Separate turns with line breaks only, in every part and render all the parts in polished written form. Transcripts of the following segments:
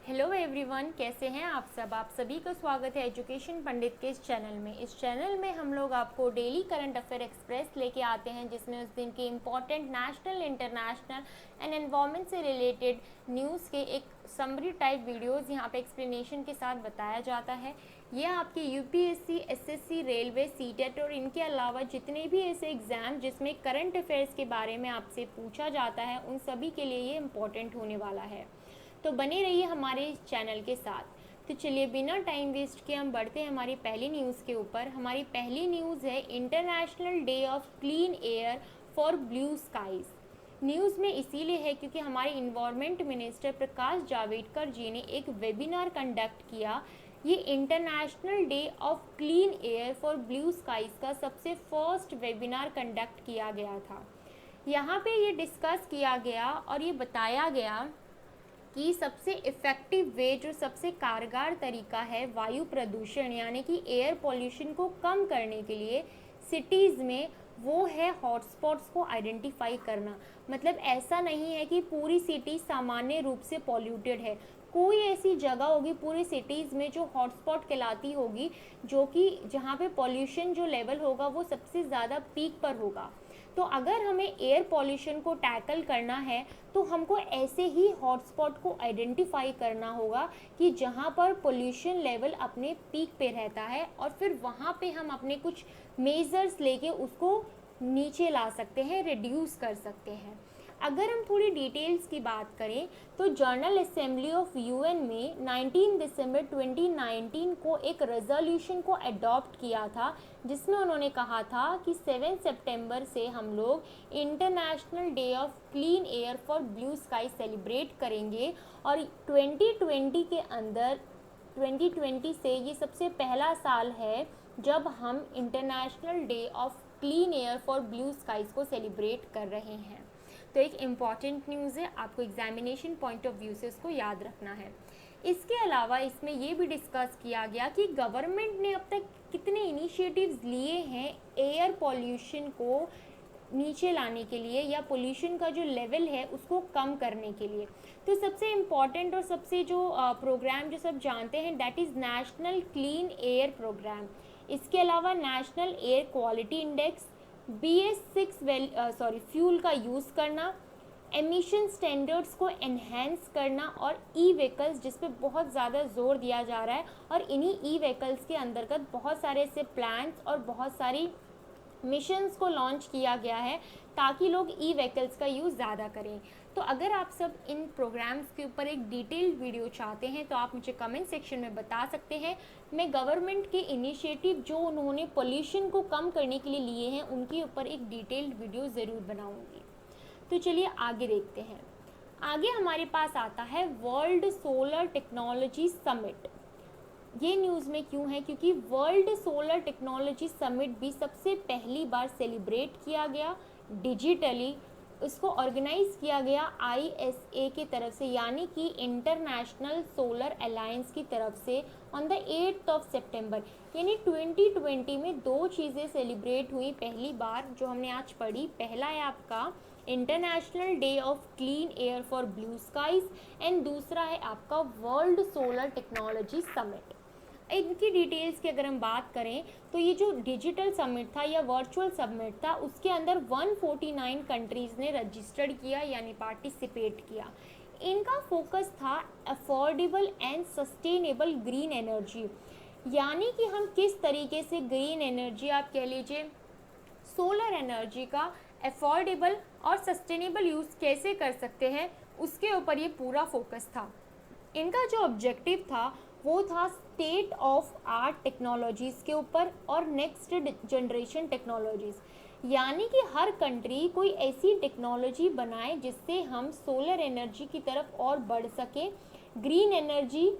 Hello everyone, कैसे हैं आप सब। आप सभी का स्वागत है एजुकेशन पंडित के इस चैनल में। इस चैनल में हम लोग आपको डेली करंट अफेयर एक्सप्रेस लेके आते हैं, जिसमें उस दिन के important national, international and environment से रिलेटेड न्यूज़ के एक समरी टाइप वीडियोस यहाँ पे एक्सप्लेनेशन के साथ बताया जाता है। ये आपके यूपीएससी, एसएससी, रेलवे, सीटेट और इनके अलावा जितने भी ऐसे एग्ज़ाम जिसमें करंट अफेयर्स के बारे में आपसे पूछा जाता है, उन सभी के लिए ये इम्पॉर्टेंट होने वाला है। तो बने रहिए हमारे इस चैनल के साथ। तो चलिए बिना टाइम वेस्ट किए हम बढ़ते हैं हमारी पहली न्यूज़ के ऊपर। हमारी पहली न्यूज़ है international day of clean air for blue skies. News में इसीलिए है क्योंकि हमारे इन्वायरमेंट मिनिस्टर प्रकाश जावड़ेकर जी ने एक वेबिनार कंडक्ट किया। ये international day of clean air for blue skies का सबसे फर्स्ट वेबिनार कंडक्ट किया गया था। यहाँ पे ये डिस्कस किया गया और ये बताया गया कि सबसे इफ़ेक्टिव वे, जो सबसे कारगर तरीका है वायु प्रदूषण यानी कि एयर पॉल्यूशन को कम करने के लिए सिटीज़ में, वो है हॉटस्पॉट्स को आइडेंटिफाई करना। मतलब ऐसा नहीं है कि पूरी सिटी सामान्य रूप से पॉल्यूटेड है। कोई ऐसी जगह होगी पूरी सिटीज़ में जो हॉटस्पॉट कहलाती होगी, जो कि जहाँ पे पॉल्यूशन जो लेवल होगा वो सबसे ज़्यादा पीक पर होगा। तो अगर हमें एयर पॉल्यूशन को टैकल करना है तो हमको ऐसे ही हॉटस्पॉट को आइडेंटिफाई करना होगा कि जहाँ पर पोल्यूशन लेवल अपने पीक पे रहता है, और फिर वहाँ पे हम अपने कुछ मेजर्स लेके उसको नीचे ला सकते हैं, रिड्यूस कर सकते हैं। अगर हम थोड़ी डिटेल्स की बात करें तो जनरल असेंबली ऑफ यूएन में 19 दिसंबर 2019 को एक रेजोल्यूशन को अडॉप्ट किया था, जिसमें उन्होंने कहा था कि 7 सितंबर से हम लोग international day of clean air for blue sky celebrate करेंगे। और 2020 से ये सबसे पहला साल है जब हम international day of clean air for blue skies को सेलिब्रेट कर रहे हैं। तो एक इम्पॉर्टेंट न्यूज़ है, आपको एग्जामिनेशन पॉइंट ऑफ व्यू से उसको याद रखना है। इसके अलावा इसमें ये भी डिस्कस किया गया कि गवर्नमेंट ने अब तक कितने इनिशिएटिव्स लिए हैं एयर पॉल्यूशन को नीचे लाने के लिए, या पोल्यूशन का जो लेवल है उसको कम करने के लिए। तो सबसे इम्पॉर्टेंट और सबसे जो प्रोग्राम जो सब जानते हैं, that is national clean air programme. इसके अलावा national air quality index, BS6 fuel का यूज़ करना, एमिशन स्टैंडर्ड्स को एनहेंस करना, और ई व्हीकल्स जिस पे बहुत ज़्यादा जोर दिया जा रहा है। और इन्हीं ई व्हीकल्स के अंतर्गत बहुत सारे ऐसे प्लान्स और बहुत सारी मिशंस को लॉन्च किया गया है ताकि लोग ई व्हीकल्स का यूज़ ज़्यादा करें। तो अगर आप सब इन प्रोग्राम्स के ऊपर एक डिटेल्ड वीडियो चाहते हैं तो आप मुझे कमेंट सेक्शन में बता सकते हैं। मैं गवर्नमेंट के इनिशिएटिव जो उन्होंने पोल्यूशन को कम करने के लिए लिए हैं उनके ऊपर एक डिटेल्ड वीडियो ज़रूर बनाऊँगी। तो चलिए आगे देखते हैं। आगे हमारे पास आता है वर्ल्ड सोलर टेक्नोलॉजी समिट। ये न्यूज़ में क्यों है, क्योंकि वर्ल्ड सोलर टेक्नोलॉजी समिट भी सबसे पहली बार सेलिब्रेट किया गया डिजिटली। इसको ऑर्गेनाइज किया गया ISA की तरफ से, यानी कि इंटरनेशनल सोलर अलायंस की तरफ से, ऑन द 8 सितंबर। यानी 2020 में दो चीज़ें सेलिब्रेट हुई पहली बार जो हमने आज पढ़ी। पहला है आपका international day of clean air for blue skies, and दूसरा है आपका वर्ल्ड सोलर टेक्नोलॉजी समिट। इनकी डिटेल्स की अगर हम बात करें तो ये जो डिजिटल समिट था या वर्चुअल समिट था, उसके अंदर 149 कंट्रीज़ ने रजिस्टर्ड किया यानी पार्टिसिपेट किया। इनका फोकस था affordable and sustainable green energy, यानी कि हम किस तरीके से ग्रीन एनर्जी, आप कह लीजिए सोलर एनर्जी का अफोर्डेबल और सस्टेनेबल यूज़ कैसे कर सकते हैं, उसके ऊपर ये पूरा फोकस था। इनका जो ऑब्जेक्टिव था वो था स्टेट ऑफ आर्ट टेक्नोलॉजीज़ के ऊपर और नेक्स्ट जनरेशन टेक्नोलॉजीज़, यानी कि हर कंट्री कोई ऐसी टेक्नोलॉजी बनाए जिससे हम सोलर एनर्जी की तरफ और बढ़ सकें, ग्रीन एनर्जी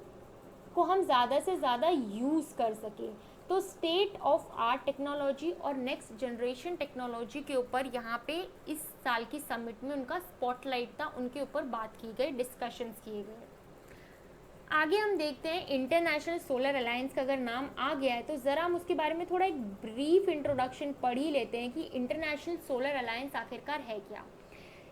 को हम ज़्यादा से ज़्यादा यूज़ कर सकें। तो स्टेट ऑफ आर्ट टेक्नोलॉजी और नेक्स्ट जनरेशन टेक्नोलॉजी के ऊपर यहाँ पे इस साल की समिट में उनका स्पॉटलाइट था, उनके ऊपर बात की गई, डिस्कशंस किए गए। आगे हम देखते हैं इंटरनेशनल सोलर अलायंस का अगर नाम आ गया है तो ज़रा हम उसके बारे में थोड़ा एक ब्रीफ इंट्रोडक्शन पढ़ ही लेते हैं कि इंटरनेशनल सोलर अलायंस आखिरकार है क्या।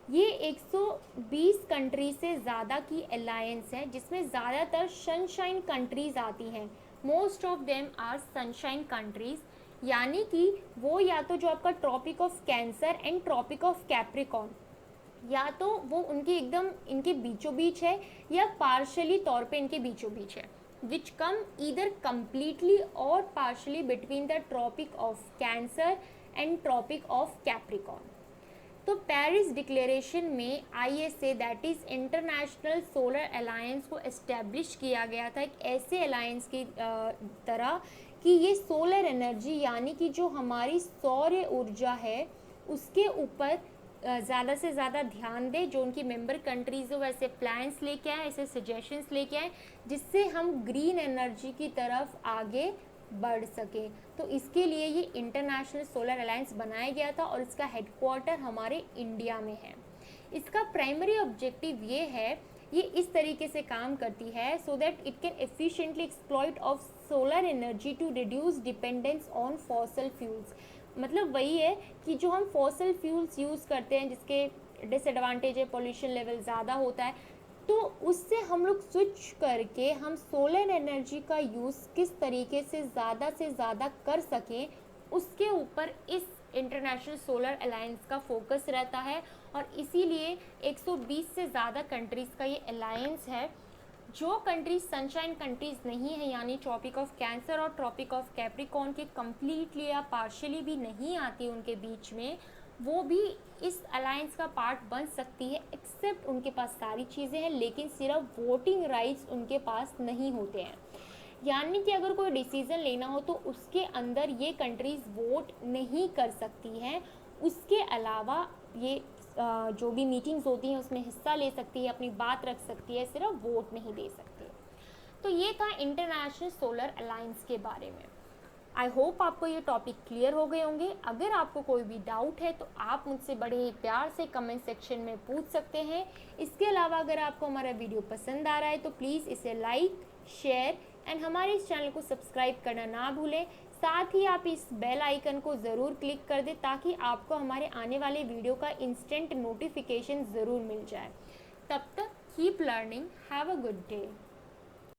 ये 120 कंट्री से ज़्यादा की अलायंस है जिसमें ज़्यादातर सनशाइन कंट्रीज़ आती हैं। Most of them are sunshine countries, यानी कि वो या तो जो आपका Tropic of Cancer and Tropic of Capricorn, या तो वो उनके एकदम इनके बीचों बीच है या पार्शली तौर पे इनके बीचों बीच है, विच कम ईदर कम्प्लीटली और partially between the Tropic of Cancer and Tropic of Capricorn. तो पेरिस डिक्लेरेशन में ISA that is International Solar Alliance को एस्टेब्लिश किया गया था, एक ऐसे अलायंस की तरह कि ये सोलर एनर्जी यानी कि जो हमारी सौर ऊर्जा है उसके ऊपर ज़्यादा से ज़्यादा ध्यान दे। जो उनकी मेंबर कंट्रीज़ हो वैसे प्लान्स लेके आए, ऐसे सजेशंस लेके आए जिससे हम ग्रीन एनर्जी की तरफ आगे बढ़ सके। तो इसके लिए ये इंटरनेशनल सोलर अलायंस बनाया गया था और इसका हेडक्वार्टर हमारे इंडिया में है। इसका प्राइमरी ऑब्जेक्टिव ये है, ये इस तरीके से काम करती है so that it can efficiently exploit of solar energy to reduce dependence on fossil fuels. मतलब वही है कि जो हम फॉसल फ्यूल्स यूज़ करते हैं जिसके डिसएडवांटेज है, पोल्यूशन लेवल ज़्यादा होता है, तो उससे हम लोग स्विच करके हम सोलर एनर्जी का यूज़ किस तरीके से ज़्यादा कर सकें, उसके ऊपर इस इंटरनेशनल सोलर अलायंस का फोकस रहता है। और इसीलिए 120 से ज़्यादा कंट्रीज़ का ये अलायंस है। जो कंट्रीज सनशाइन कंट्रीज नहीं है यानी ट्रॉपिक ऑफ कैंसर और ट्रॉपिक ऑफ कैप्रिकॉर्न के कम्प्लीटली या पार्शियली भी नहीं आती उनके बीच में, वो भी इस अलायंस का पार्ट बन सकती है, एक्सेप्ट उनके पास सारी चीज़ें हैं लेकिन सिर्फ वोटिंग राइट्स उनके पास नहीं होते हैं। यानी कि अगर कोई डिसीज़न लेना हो तो उसके अंदर ये कंट्रीज़ वोट नहीं कर सकती हैं। उसके अलावा ये जो भी मीटिंग्स होती हैं उसमें हिस्सा ले सकती है, अपनी बात रख सकती है, सिर्फ वोट नहीं दे सकती। तो ये था इंटरनेशनल सोलर अलायंस के बारे में। आई होप आपको ये टॉपिक क्लियर हो गए होंगे। अगर आपको कोई भी डाउट है तो आप मुझसे बड़े ही प्यार से कमेंट सेक्शन में पूछ सकते हैं। इसके अलावा अगर आपको हमारा वीडियो पसंद आ रहा है तो प्लीज़ इसे लाइक, शेयर एंड हमारे इस चैनल को सब्सक्राइब करना ना भूलें। साथ ही आप इस बेल आइकन को ज़रूर क्लिक कर दें ताकि आपको हमारे आने वाले वीडियो का इंस्टेंट नोटिफिकेशन ज़रूर मिल जाए। तब तक keep learning, have a good day.